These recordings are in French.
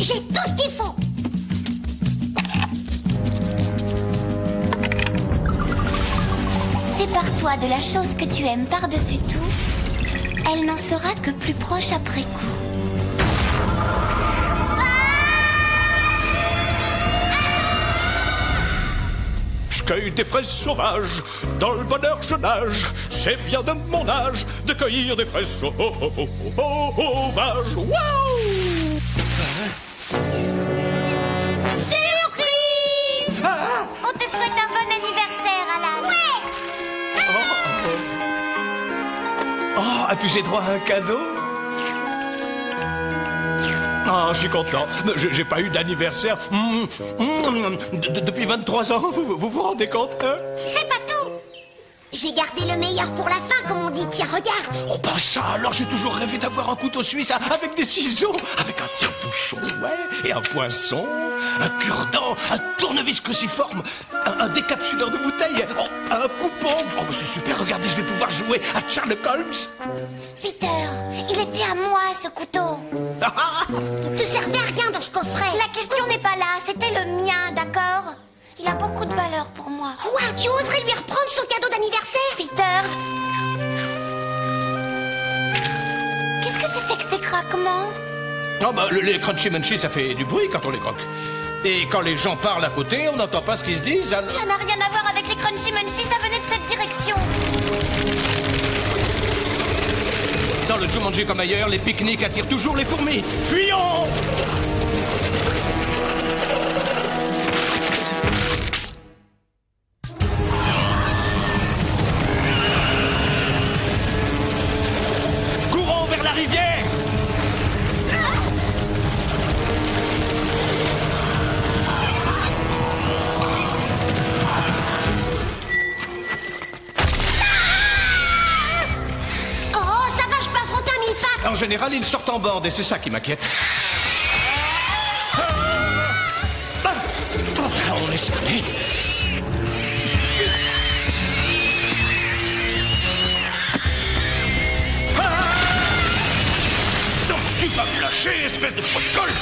J'ai tout ce qu'il faut. Sépare-toi de la chose que tu aimes par-dessus tout. Elle n'en sera que plus proche après coup. Je cueille des fraises sauvages, dans le bonheur je nage. C'est bien de mon âge de cueillir des fraises sauvages. Waouh! Surprise! On te souhaite un bon anniversaire, Alan. Oh, et puis j'ai droit à un cadeau? Oh, je suis content. J'ai pas eu d'anniversaire depuis 23 ans. Vous vous rendez compte, hein? C'est pas tout. J'ai gardé le meilleur pour la fin, comme on dit. Tiens, regarde. Oh, ben ça, alors j'ai toujours rêvé d'avoir un couteau suisse avec des ciseaux, avec un tire-bouchon, ouais, et un poinçon, un cure-dent, un tournevis cruciforme, un décapsuleur de bouteilles, oh, un coupon. Oh, ben c'est super, regardez, je vais pouvoir jouer à Sherlock Holmes. Peter, il était à moi, ce couteau. Il te servait à rien dans ce coffret. La question n'est pas là, c'était le mien, d'accord? Il a beaucoup de valeur pour moi. Quoi? Tu oserais lui reprendre son cadeau d'anniversaire? Peter! Qu'est-ce que c'était que ces craquements? Oh, ben les crunchy munchies, ça fait du bruit quand on les croque. Et quand les gens parlent à côté, on n'entend pas ce qu'ils se disent, alors... Ça n'a rien à voir avec les crunchy munchies, ça venait de cette direction. Dans le Jumanji comme ailleurs, les pique-niques attirent toujours les fourmis. Fuyons! Courons vers la rivière! En général, ils sortent en bande et c'est ça qui m'inquiète. On est servi. Donc tu vas me lâcher, espèce de pot de colle.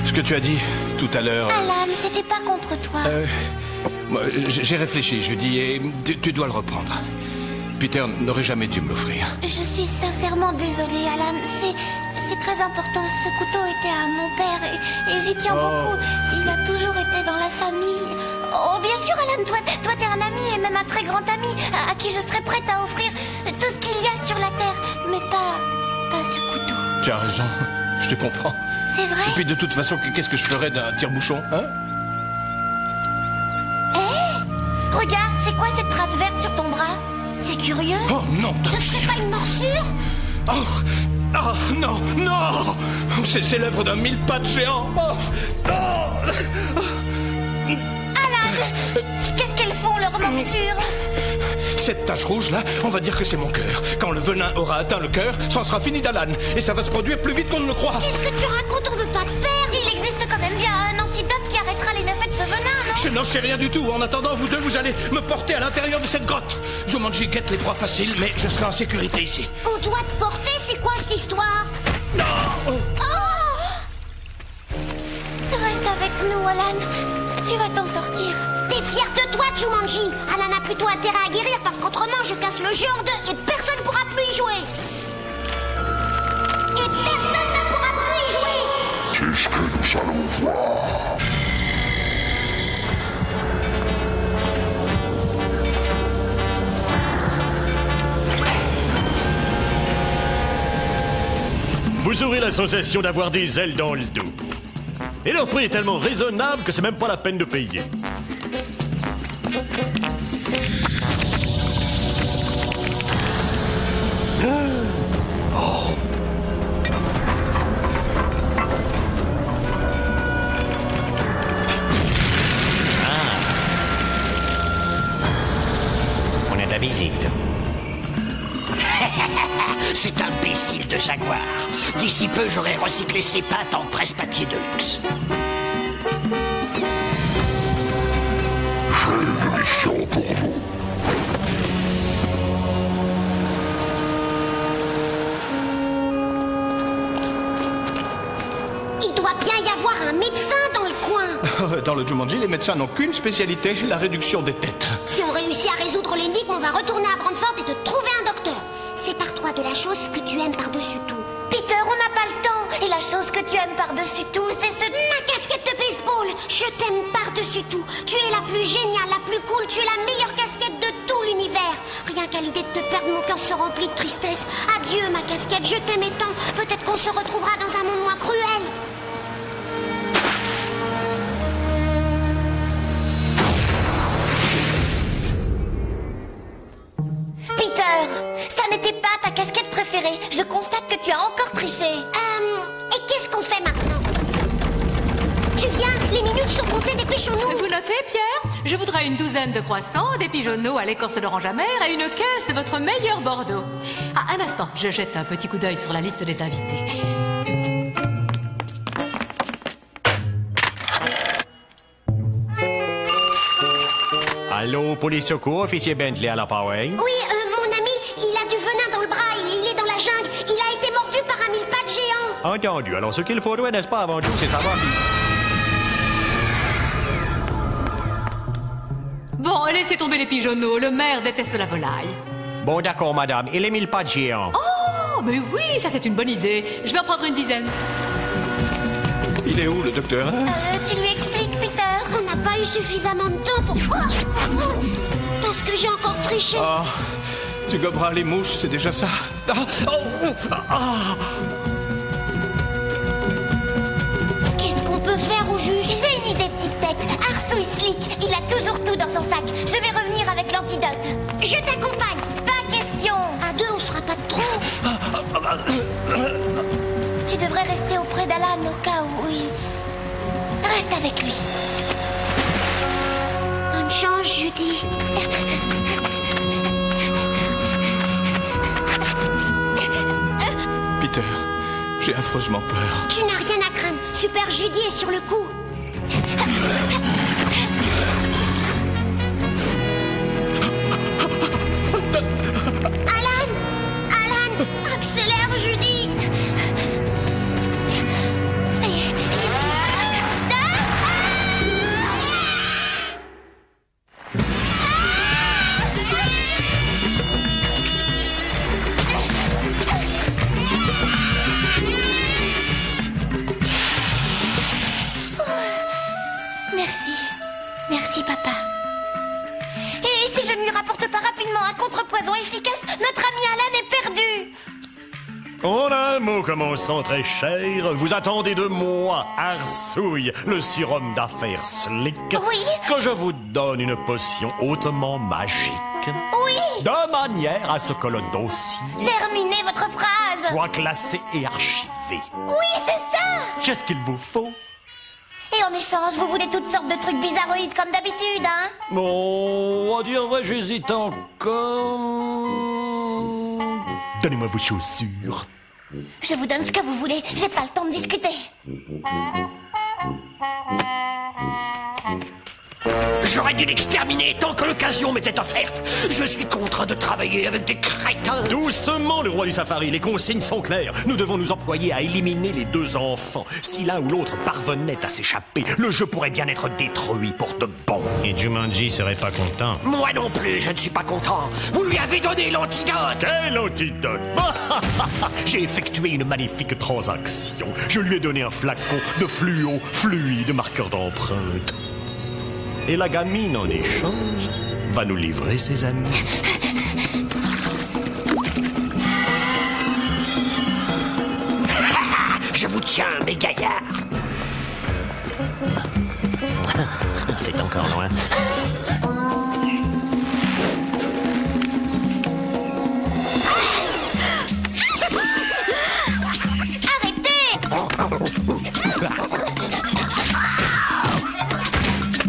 Ce que tu as dit tout à l'heure... Alan, c'était pas contre toi. Moi, j'ai réfléchi, je dis, et tu dois le reprendre. Peter n'aurait jamais dû me l'offrir. Je suis sincèrement désolée, Alan. C'est très important. Ce couteau était à mon père et j'y tiens beaucoup. Il a toujours été dans la famille. Oh, bien sûr, Alan, toi t'es un ami et même un très grand ami à qui je serais prête à offrir tout ce qu'il y a sur la terre. Mais pas ce couteau. Tu as raison, je te comprends. C'est vrai? Et puis de toute façon, qu'est-ce que je ferais d'un tire-bouchon, hein? Hé! Regarde, c'est quoi cette trace verte sur ton bras? C'est curieux. Oh non, Ce serait pas une morsure? Oh non, non! C'est l'œuvre d'un mille-pattes géant. Alan! Qu'est-ce qu'elles font, leurs morsures? Cette tache rouge-là, on va dire que c'est mon cœur. Quand le venin aura atteint le cœur, ça en sera fini d'Alan. Et ça va se produire plus vite qu'on ne le croit. Qu'est-ce que tu racontes? On veut pas te perdre. Il existe quand même bien un antidote qui arrêtera les méfaits de ce venin, non? Je n'en sais rien du tout. En attendant, vous deux, vous allez me porter à l'intérieur de cette grotte. Jumanji guette les proies faciles, mais je serai en sécurité ici. On doit te porter? C'est quoi cette histoire? Non! Reste avec nous, Alan. Tu vas t'en sortir. T'es fier de toi, Jumanji? Alan a plutôt intérêt à guérir parce qu'autrement je casse le jeu en deux et personne ne pourra plus y jouer. Et personne ne pourra plus y jouer. C'est ce que nous allons voir. Vous aurez la sensation d'avoir des ailes dans le dos. Et leur prix est tellement raisonnable que c'est même pas la peine de payer. On a de la visite. Cet imbécile de Jaguar. D'ici peu, j'aurai recyclé ses pattes en presse-papier de luxe. Dans le Jumanji, les médecins n'ont qu'une spécialité, la réduction des têtes. Si on réussit à résoudre l'énigme, on va retourner à Brantford et te trouver un docteur. Sépare-toi de la chose que tu aimes par-dessus tout. Peter, on n'a pas le temps. Et la chose que tu aimes par-dessus tout, c'est ce... Ma casquette de baseball. Je t'aime par-dessus tout. Tu es la plus géniale, la plus cool. Tu es la meilleure casquette de tout l'univers. Rien qu'à l'idée de te perdre, mon cœur se remplit de tristesse. Adieu, ma casquette, je t'aimais tant. Peut-être qu'on se retrouvera dans un monde moins cruel. Ça n'était pas ta casquette préférée. Je constate que tu as encore triché. Et qu'est-ce qu'on fait maintenant? Tu viens, les minutes sont comptées, dépêchons-nous. Vous notez, Pierre? Je voudrais une douzaine de croissants, des pigeonneaux à l'écorce d'orange amère et une caisse de votre meilleur Bordeaux. Ah, un instant, je jette un petit coup d'œil sur la liste des invités. Allô, police secours, officier Bentley à l'appareil. Oui, mon ami, il a du venin dans le bras et il est dans la jungle. Il a été mordu par un mille-pattes géant. Entendu. Alors, ce qu'il faudrait, n'est-ce pas, avant tout, c'est savoir si... Bon, laissez tomber les pigeonneaux. Le maire déteste la volaille. Bon, d'accord, madame. Et les mille pattes géants? Oh, mais oui, ça c'est une bonne idée. Je vais en prendre une dizaine. Il est où, le docteur? Tu lui expliques, Peter? On n'a pas eu suffisamment de temps pour... Parce que j'ai encore triché. Ah, tu goberas les mouches, c'est déjà ça. Qu'est-ce qu'on peut faire au juste? J'ai une idée, petite tête. Arsouille Slick, il a toujours tout dans son sac. Je vais revenir avec l'antidote. Je t'accompagne. Pas question. À deux, on sera pas de trop. Tu devrais rester auprès d'Alan au cas où il... Reste avec lui. Bonne chance, Judy. Peter, j'ai affreusement peur. Tu n'as rien à craindre. Super Judy est sur le coup. Alan, accélère, Judy. Ça y est, j'y suis. Merci. Merci, papa. Et si je ne lui rapporte pas rapidement un contrepoison efficace, notre ami Alan est perdu. En un mot, comme on sent très cher, vous attendez de moi, Arsouille, le surhomme d'affaires Slick, Oui. que je vous donne une potion hautement magique. Oui. De manière à ce que le dossier Terminez votre phrase. soit classé et archivé. Oui, c'est ça. Qu'est-ce qu'il vous faut? Et en échange, vous voulez toutes sortes de trucs bizarroïdes comme d'habitude, hein? Bon, à dire vrai, j'hésite encore. Donnez-moi vos chaussures. Je vous donne ce que vous voulez. J'ai pas le temps de discuter. J'aurais dû l'exterminer tant que l'occasion m'était offerte. Je suis contraint de travailler avec des crétins. Doucement, le roi du safari, les consignes sont claires. Nous devons nous employer à éliminer les deux enfants. Si l'un ou l'autre parvenait à s'échapper, le jeu pourrait bien être détruit pour de bon. Et Jumanji serait pas content. Moi non plus, je ne suis pas content. Vous lui avez donné l'antidote. Quel antidote? J'ai effectué une magnifique transaction. Je lui ai donné un flacon de fluo fluide marqueur d'empreinte. Et la gamine, en échange, va nous livrer ses amis. Je vous tiens, mes gaillards. C'est encore loin.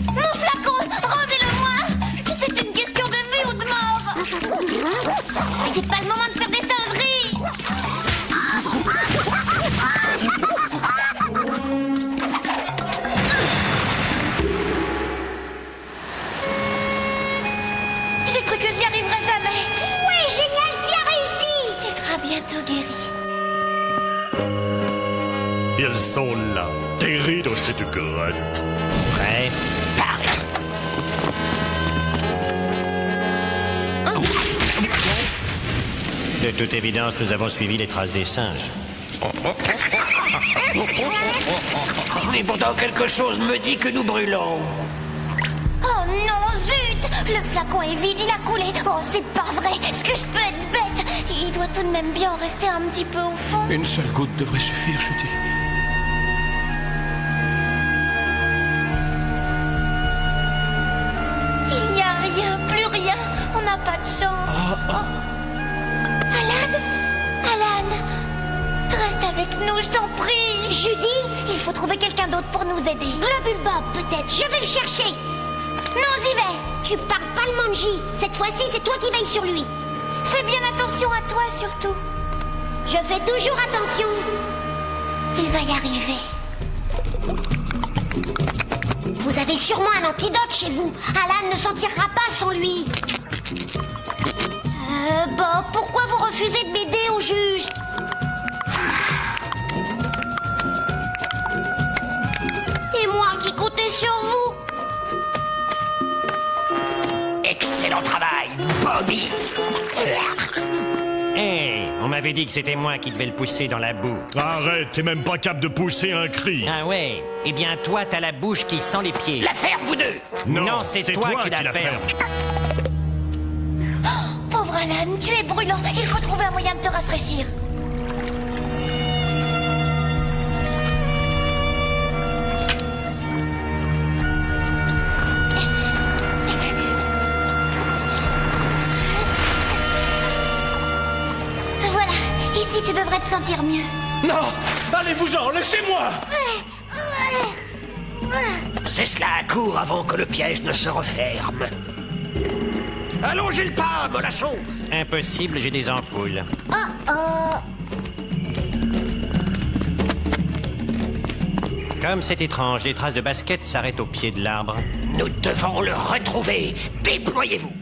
Mon flacon, rendez-le-moi. C'est une question de vie ou de mort. C'est pas le moment de faire des singeries. J'ai cru que j'y arriverais jamais. Ouais, génial, tu as réussi. Tu seras bientôt guéri. Ils sont là, terrés dans cette grotte. De toute évidence, nous avons suivi les traces des singes. Et pourtant, quelque chose me dit que nous brûlons. Oh non, zut! Le flacon est vide, il a coulé. Oh, c'est pas vrai. Est-ce que je peux être bête? Il doit tout de même bien en rester un petit peu au fond. Une seule goutte devrait suffire, je dis. Il n'y a rien, plus rien. On n'a pas de chance. Oh. Alan? Alan? Reste avec nous, je t'en prie. Judy, Il faut trouver quelqu'un d'autre pour nous aider. Globule Bob, peut-être. Je vais le chercher. Non, j'y vais. Tu parles pas le Manji. Cette fois-ci, c'est toi qui veilles sur lui. Fais bien attention à toi, surtout. Je fais toujours attention. Il va y arriver. Vous avez sûrement un antidote chez vous. Alan ne s'en tirera pas sans lui. Bob, pourquoi vous refusez de m'aider au juste? Et moi qui comptais sur vous. Excellent travail, Bobby. Hé, on m'avait dit que c'était moi qui devais le pousser dans la boue. Arrête, t'es même pas capable de pousser un cri. Ah ouais? Eh bien, toi, t'as la bouche qui sent les pieds. La ferme, vous deux. Non, c'est toi qui la ferme. Pauvre Alan, tu es brûlant. Il faut trouver un moyen de te rafraîchir. Voilà, ici tu devrais te sentir mieux. Non! Allez-vous-en, laissez-moi! C'est cela, cours avant que le piège ne se referme. Allongez le pas, mollasson. Impossible, j'ai des ampoules. Comme c'est étrange, les traces de basket s'arrêtent au pied de l'arbre. Nous devons le retrouver. Déployez-vous.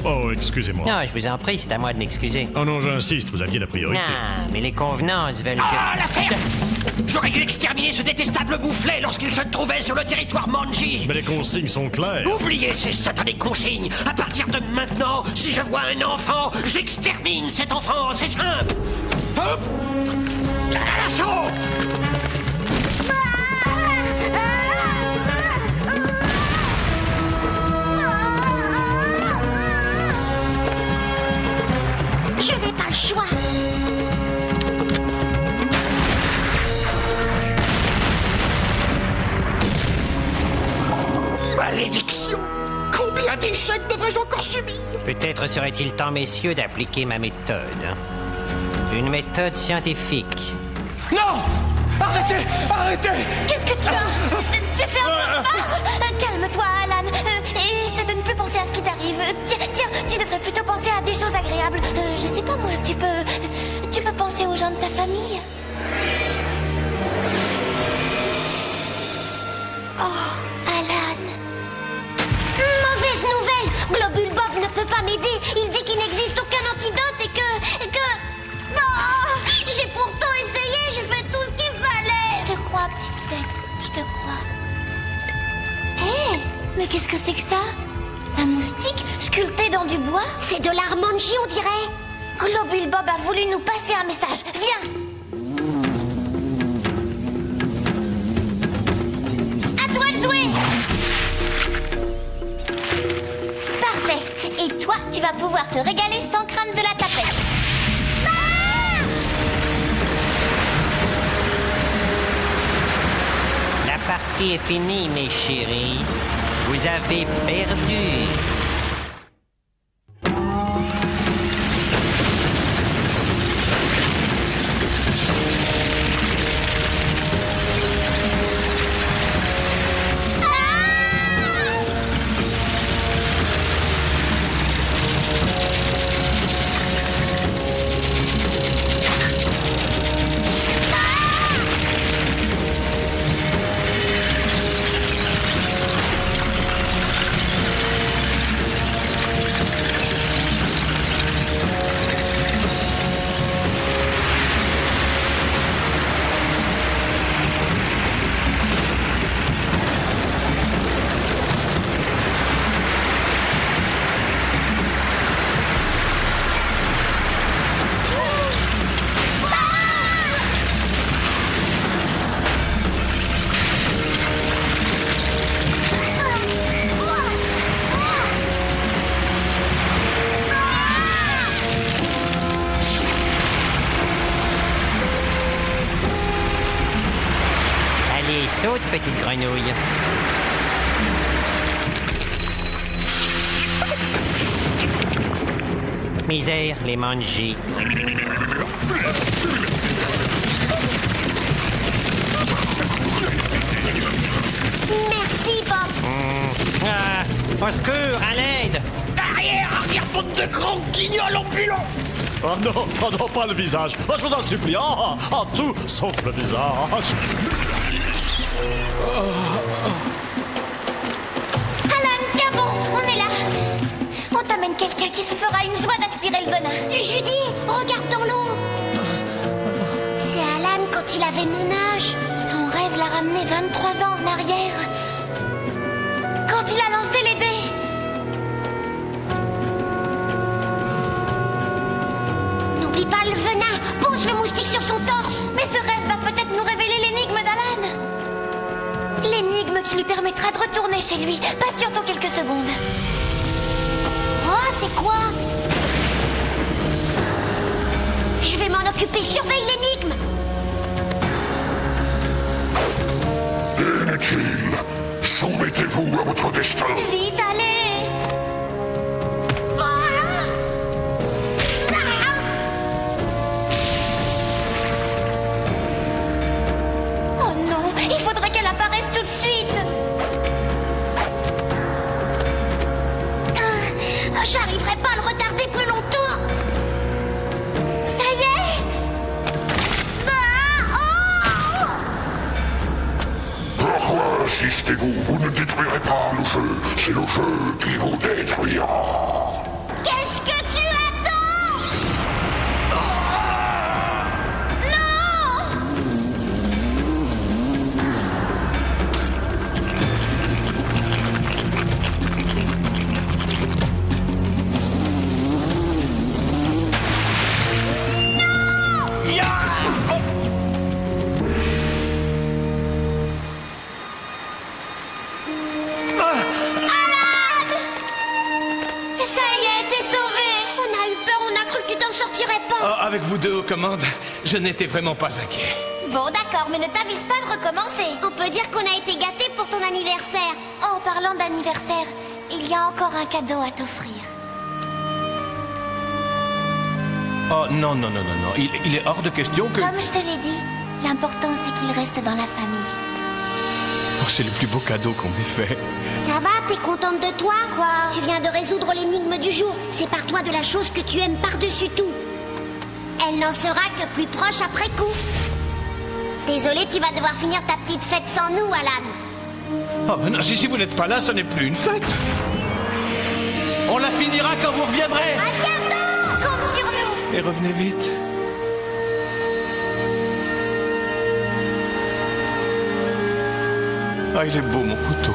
Oh, excusez-moi. Non, je vous en prie, c'est à moi de m'excuser. Oh non, j'insiste, vous aviez la priorité. Ah, mais les convenances veulent Ah, que... la ferme! J'aurais dû exterminer ce détestable boufflet lorsqu'il se trouvait sur le territoire Manji. Mais les consignes sont claires. Oubliez ces satanées consignes. À partir de maintenant, si je vois un enfant, j'extermine cet enfant, c'est simple. Hop! À l'assaut! Je n'ai pas le choix. Malédiction! Combien d'échecs devrais-je encore subir? Peut-être serait-il temps, messieurs, d'appliquer ma méthode. Une méthode scientifique. Non! Arrêtez! Arrêtez! Qu'est-ce que tu as? Tu fais un cauchemar? Calme-toi, Alan. Et essaie de ne plus penser à ce qui t'arrive. Tiens, tu devrais plutôt penser à des choses agréables. Je sais pas moi, tu peux penser aux gens de ta famille. Oh, Alan. Mauvaise nouvelle! Globule Bob ne peut pas m'aider. Il dit qu'il n'existe aucun antidote et que... Oh, j'ai pourtant essayé, j'ai fait tout ce qu'il fallait. Je te crois, petite tête. Je te crois. Hé, mais qu'est-ce que c'est que ça? Un moustique sculpté dans du bois? C'est de l'art Manji, on dirait. Globule Bob a voulu nous passer un message. Viens! À toi de jouer! Parfait. Et toi, tu vas pouvoir te régaler sans crainte de la tapette. La partie est finie, mes chéris. Vous avez perdu. Saute, petite grenouille. Misère, les manjis. Merci, Bob. Ah, au secours, à l'aide. Arrière, bande de grands guignols ambulants. Oh non, pas le visage. Oh, je vous en supplie. Tout sauf le visage. Alan, tiens bon, on est là. On t'amène quelqu'un qui se fera une joie d'aspirer le venin. Judy, regarde dans l'eau. C'est Alan quand il avait mon âge. Son rêve l'a ramené 23 ans en arrière. Quand il a lancé les dés. N'oublie pas le venin. Pose le moustique sur son torse. Mais ce rêve va peut-être nous révéler l'énigme d'Alan. L'énigme qui lui permettra de retourner chez lui. Patientons quelques secondes. Oh, c'est quoi? Je vais m'en occuper. Surveille l'énigme. Inutile. Soumettez-vous à votre destin. Vite, allez. Oh non, il faudrait qu'elle apparaisse tout de suite. J'arriverai pas à le retarder plus longtemps. Ça y est. Pourquoi insistez-vous? Vous ne détruirez pas le jeu. C'est le jeu qui vous détruira. Qu'est-ce que tu attends? Ça y est, t'es sauvé. On a eu peur, on a cru que tu t'en sortirais pas. Oh, avec vous deux aux commandes, je n'étais vraiment pas inquiet. Bon, d'accord, mais ne t'avise pas de recommencer. On peut dire qu'on a été gâtés pour ton anniversaire. En parlant d'anniversaire, il y a encore un cadeau à t'offrir. Oh non, non, non, non, non. Il est hors de question que... Comme je te l'ai dit, l'important c'est qu'il reste dans la famille. Oh, c'est le plus beau cadeau qu'on m'ait fait. Ça va, t'es contente de toi? Quoi? Tu viens de résoudre l'énigme du jour. Sépare-toi de la chose que tu aimes par-dessus tout. Elle n'en sera que plus proche après coup. Désolé, tu vas devoir finir ta petite fête sans nous, Alan. Oh ben non, si vous n'êtes pas là, ce n'est plus une fête. On la finira quand vous reviendrez. À bientôt! Compte sur nous. Et revenez vite. Ah, il est beau, mon couteau.